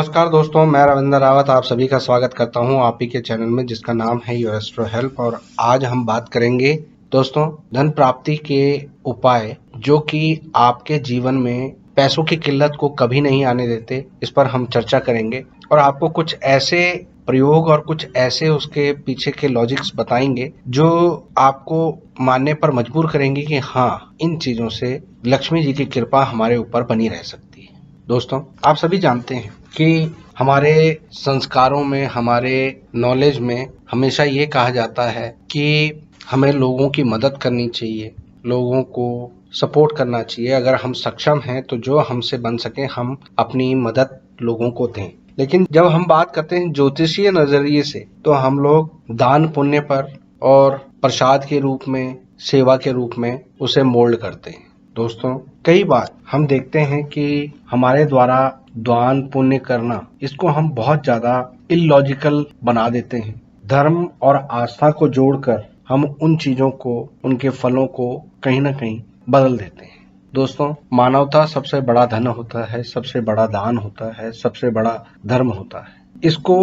नमस्कार दोस्तों, मैं रविंद्र रावत आप सभी का स्वागत करता हूं आप ही के चैनल में जिसका नाम है योर एस्ट्रो हेल्प। और आज हम बात करेंगे दोस्तों धन प्राप्ति के उपाय जो कि आपके जीवन में पैसों की किल्लत को कभी नहीं आने देते। इस पर हम चर्चा करेंगे और आपको कुछ ऐसे प्रयोग और कुछ ऐसे उसके पीछे के लॉजिक्स बताएंगे जो आपको मानने पर मजबूर करेंगे कि हाँ, इन चीजों से लक्ष्मी जी की कृपा हमारे ऊपर बनी रह सकती है। दोस्तों, आप सभी जानते हैं कि हमारे संस्कारों में, हमारे नॉलेज में हमेशा ये कहा जाता है कि हमें लोगों की मदद करनी चाहिए, लोगों को सपोर्ट करना चाहिए। अगर हम सक्षम हैं तो जो हमसे बन सके हम अपनी मदद लोगों को दें। लेकिन जब हम बात करते हैं ज्योतिषीय नजरिए से तो हम लोग दान पुण्य पर और प्रसाद के रूप में, सेवा के रूप में उसे मोल्ड करते हैं। दोस्तों, कई बार हम देखते हैं कि हमारे द्वारा दान पुण्य करना, इसको हम बहुत ज्यादा इलॉजिकल बना देते हैं। धर्म और आस्था को जोड़कर हम उन चीजों को, उनके फलों को कहीं ना कहीं बदल देते हैं। दोस्तों, मानवता सबसे बड़ा धन होता है, सबसे बड़ा दान होता है, सबसे बड़ा धर्म होता है। इसको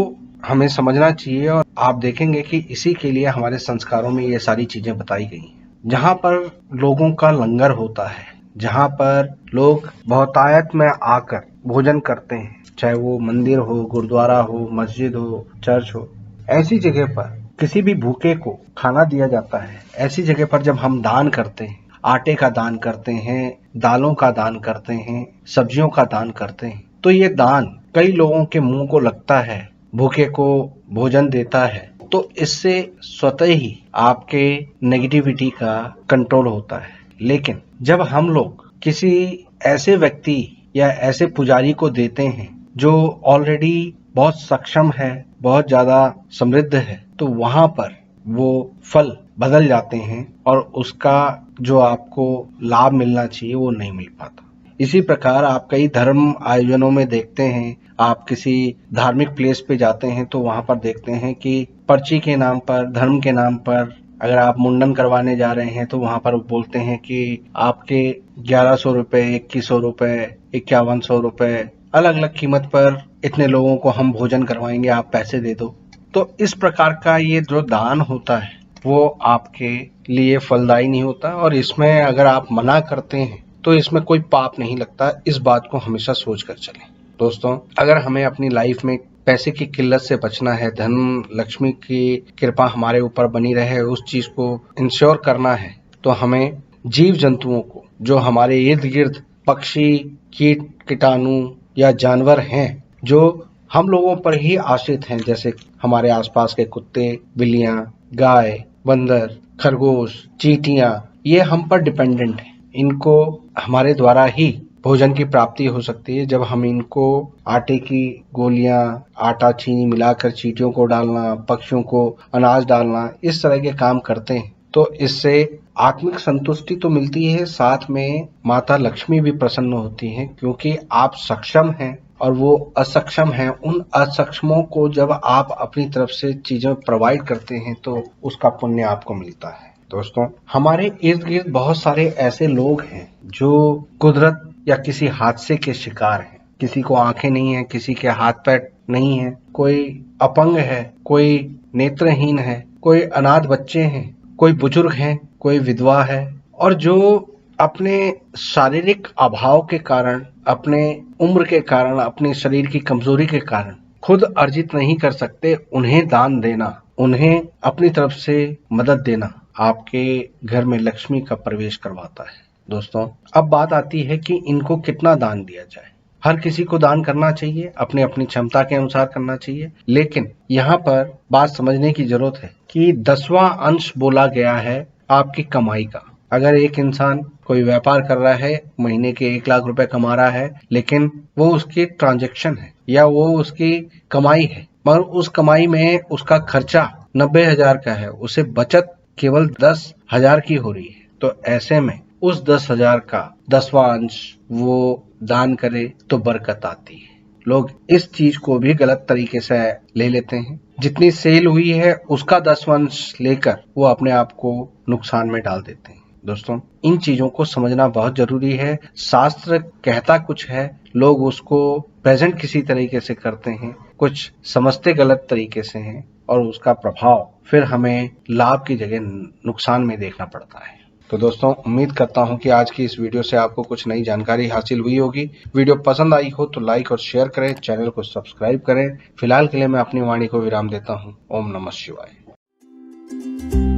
हमें समझना चाहिए और आप देखेंगे कि इसी के लिए हमारे संस्कारों में ये सारी चीजें बताई गई हैं। जहाँ पर लोगों का लंगर होता है, जहाँ पर लोग बहुतायत में आकर भोजन करते हैं, चाहे वो मंदिर हो, गुरुद्वारा हो, मस्जिद हो, चर्च हो, ऐसी जगह पर किसी भी भूखे को खाना दिया जाता है। ऐसी जगह पर जब हम दान करते हैं, आटे का दान करते हैं, दालों का दान करते हैं, सब्जियों का दान करते हैं, तो ये दान कई लोगों के मुंह को लगता है, भूखे को भोजन देता है, तो इससे स्वतः ही आपके नेगेटिविटी का कंट्रोल होता है। लेकिन जब हम लोग किसी ऐसे व्यक्ति या ऐसे पुजारी को देते हैं जो ऑलरेडी बहुत सक्षम है, बहुत ज्यादा समृद्ध है, तो वहां पर वो फल बदल जाते हैं और उसका जो आपको लाभ मिलना चाहिए वो नहीं मिल पाता। इसी प्रकार आप कई धर्म आयोजनों में देखते हैं, आप किसी धार्मिक प्लेस पे जाते हैं तो वहां पर देखते हैं कि पर्ची के नाम पर, धर्म के नाम पर, अगर आप मुंडन करवाने जा रहे हैं तो वहां पर बोलते हैं कि आपके 1100 रुपए, 2100 रुपए, 5100 रुपए, अलग अलग कीमत पर इतने लोगों को हम भोजन करवाएंगे, आप पैसे दे दो। तो इस प्रकार का ये जो दान होता है वो आपके लिए फलदायी नहीं होता और इसमें अगर आप मना करते हैं तो इसमें कोई पाप नहीं लगता। इस बात को हमेशा सोच कर चलें। दोस्तों, अगर हमें अपनी लाइफ में पैसे की किल्लत से बचना है, धन लक्ष्मी की कृपा हमारे ऊपर बनी रहे, उस चीज को इंश्योर करना है, तो हमें जीव जंतुओं को, जो हमारे इर्द गिर्द पक्षी, कीट, कीटाणु या जानवर हैं जो हम लोगों पर ही आश्रित हैं, जैसे हमारे आसपास के कुत्ते, बिल्लियां, गाय, बंदर, खरगोश, चींटियां, ये हम पर डिपेंडेंट हैं। इनको हमारे द्वारा ही भोजन की प्राप्ति हो सकती है। जब हम इनको आटे की गोलियां, आटा चीनी मिलाकर चींटियों को डालना, पक्षियों को अनाज डालना, इस तरह के काम करते हैं तो इससे आत्मिक संतुष्टि तो मिलती है, साथ में माता लक्ष्मी भी प्रसन्न होती हैं, क्योंकि आप सक्षम हैं और वो असक्षम हैं। उन असक्षमों को जब आप अपनी तरफ से चीजें प्रोवाइड करते हैं तो उसका पुण्य आपको मिलता है। दोस्तों, हमारे इर्द गिर्द बहुत सारे ऐसे लोग हैं जो कुदरत या किसी हादसे के शिकार हैं। किसी को आंखें नहीं है, किसी के हाथ पैर नहीं है, कोई अपंग है, कोई नेत्रहीन है, कोई अनाथ बच्चे हैं, कोई बुजुर्ग हैं, कोई विधवा है, और जो अपने शारीरिक अभाव के कारण, अपने उम्र के कारण, अपने शरीर की कमजोरी के कारण खुद अर्जित नहीं कर सकते, उन्हें दान देना, उन्हें अपनी तरफ से मदद देना आपके घर में लक्ष्मी का प्रवेश करवाता है। दोस्तों, अब बात आती है कि इनको कितना दान दिया जाए। हर किसी को दान करना चाहिए, अपने अपनी क्षमता के अनुसार करना चाहिए, लेकिन यहाँ पर बात समझने की जरूरत है कि 10वां अंश बोला गया है आपकी कमाई का। अगर एक इंसान कोई व्यापार कर रहा है, महीने के 1 लाख रुपए कमा रहा है, लेकिन वो उसकी ट्रांजैक्शन है या वो उसकी कमाई है, मगर उस कमाई में उसका खर्चा 90,000 का है, उसे बचत केवल 10,000 की हो रही है, तो ऐसे में उस 10,000 का 10वां अंश वो दान करे तो बरकत आती है। लोग इस चीज को भी गलत तरीके से ले लेते हैं। जितनी सेल हुई है उसका 10वां अंश लेकर वो अपने आप को नुकसान में डाल देते हैं। दोस्तों इन चीजों को समझना बहुत जरूरी है। शास्त्र कहता कुछ है, लोग उसको प्रेजेंट किसी तरीके से करते हैं, कुछ समझते गलत तरीके से हैं और उसका प्रभाव फिर हमें लाभ की जगह नुकसान में देखना पड़ता है। तो दोस्तों उम्मीद करता हूं कि आज की इस वीडियो से आपको कुछ नई जानकारी हासिल हुई होगी। वीडियो पसंद आई हो तो लाइक और शेयर करें, चैनल को सब्सक्राइब करें। फिलहाल के लिए मैं अपनी वाणी को विराम देता हूं। ओम नमः शिवाय।